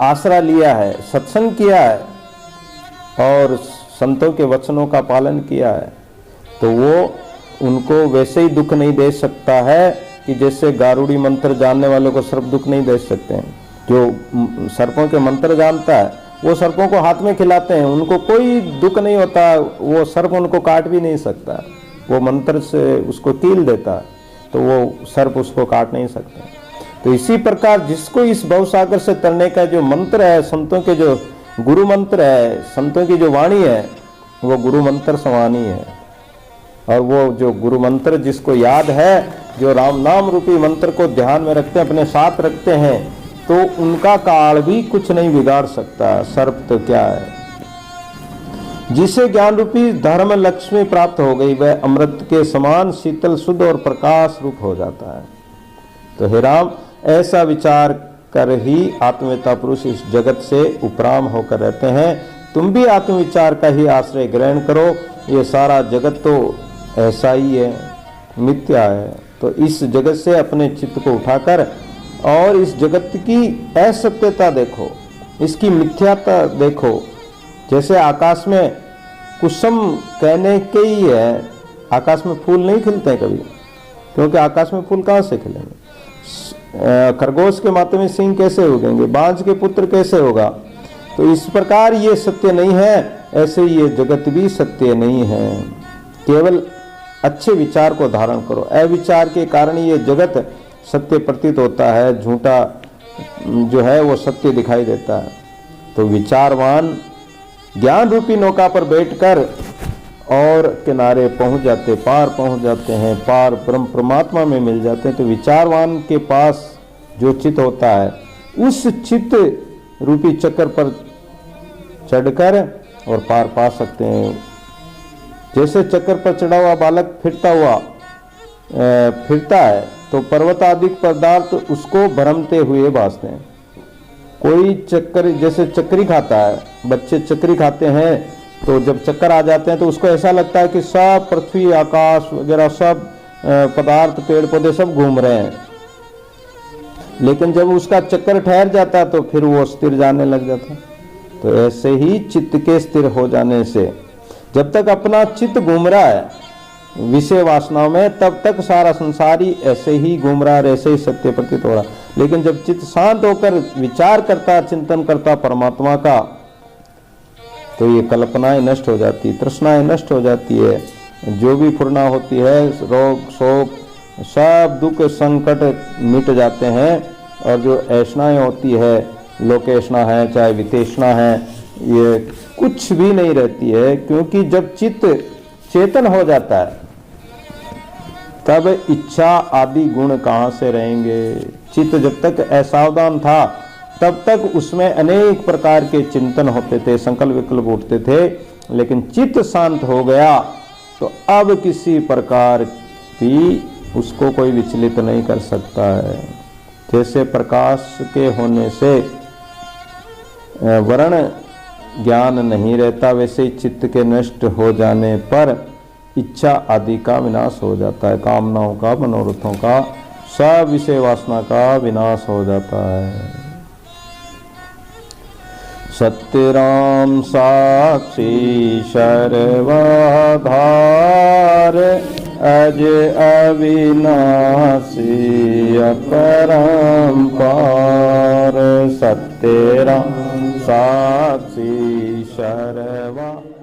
आसरा लिया है, सत्संग किया है और संतों के वचनों का पालन किया है, तो वो उनको वैसे ही दुख नहीं दे सकता है कि जैसे गारुड़ी मंत्र जानने वालों को सर्प दुख नहीं दे सकते हैं। जो सर्पों के मंत्र जानता है वो सर्पों को हाथ में खिलाते हैं, उनको कोई दुख नहीं होता, वो सर्प उनको काट भी नहीं सकता, वो मंत्र से उसको कील देता है, तो वो सर्प उसको काट नहीं सकता। तो इसी प्रकार जिसको इस भवसागर से तरने का जो मंत्र है, संतों के जो गुरु मंत्र है, संतों की जो वाणी है, वो गुरु मंत्र समानी है। और वो जो गुरु मंत्र जिसको याद है, जो राम नाम रूपी मंत्र को ध्यान में रखते हैं, अपने साथ रखते हैं, तो उनका काल भी कुछ नहीं बिगाड़ सकता। सर्प तो क्या है। जिसे ज्ञान रूपी धर्म लक्ष्मी प्राप्त हो गई, वह अमृत के समान शीतल शुद्ध और प्रकाश रूप हो जाता है। तो हे राम, ऐसा विचार कर ही आत्मवेता पुरुष इस जगत से उपराम होकर रहते हैं। तुम भी आत्मविचार का ही आश्रय ग्रहण करो। ये सारा जगत तो ऐसा ही है, मिथ्या है। तो इस जगत से अपने चित्त को उठाकर और इस जगत की असत्यता देखो, इसकी मिथ्याता देखो। जैसे आकाश में कुसुम कहने के ही है, आकाश में फूल नहीं खिलते कभी, क्योंकि आकाश में फूल कहाँ से खिलेंगे। खरगोश के माथे में सींग कैसे उगेंगे, बाज के पुत्र कैसे होगा। तो इस प्रकार ये सत्य नहीं है, ऐसे ये जगत भी सत्य नहीं है। केवल अच्छे विचार को धारण करो। अविचार के कारण ये जगत सत्य प्रतीत होता है, झूठा जो है वो सत्य दिखाई देता है। तो विचारवान ज्ञान रूपी नौका पर बैठकर और किनारे पहुंच जाते, पार पहुंच जाते हैं, पार ब्रह्म परमात्मा में मिल जाते हैं। तो विचारवान के पास जो चित्त होता है, उस चित्त रूपी चक्र पर चढ़कर और पार पा सकते हैं। जैसे चक्र पर चढ़ा हुआ बालक फिरता है तो पर्वतादिक पदार्थ उसको भ्रमते हुए भासते हैं। कोई चक्कर, जैसे चक्री खाता है, बच्चे चक्री खाते हैं, तो जब चक्कर आ जाते हैं तो उसको ऐसा लगता है कि सब पृथ्वी आकाश वगैरह सब पदार्थ पेड़ पौधे सब घूम रहे हैं। लेकिन जब उसका चक्कर ठहर जाता तो फिर वो स्थिर जाने लग जाता। तो ऐसे ही चित्त के स्थिर हो जाने से, जब तक अपना चित्त घूम रहा है विषय वासनाओं में, तब तक सारा संसार ही ऐसे ही घूम रहा है, ऐसे ही सत्य प्रतीत हो रहा। लेकिन जब चित्त शांत होकर विचार करता, चिंतन करता परमात्मा का, तो ये कल्पनाएं नष्ट हो जाती, तृष्णाएं नष्ट हो जाती है, जो भी फुरना होती है, रोग शोक सब दुख संकट मिट जाते हैं। और जो ऐषणाएं होती है, लोकेशना है चाहे वितेषणा है, ये कुछ भी नहीं रहती है। क्योंकि जब चित्त चेतन हो जाता है तब इच्छा आदि गुण कहाँ से रहेंगे। चित्त जब तक असावधान था तब तक उसमें अनेक प्रकार के चिंतन होते थे, संकल्प विकल्प उठते थे। लेकिन चित्त शांत हो गया तो अब किसी प्रकार भी उसको कोई विचलित नहीं कर सकता है। जैसे प्रकाश के होने से वर्ण ज्ञान नहीं रहता, वैसे ही चित्त के नष्ट हो जाने पर इच्छा आदि का विनाश हो जाता है। कामनाओं का, मनोरथों का, सब विषय वासना का विनाश हो जाता है। सत्य राम साक्षी सर्वधा अज अविनाशी अपरंपार, सत्य राम साक्षी शर्वा।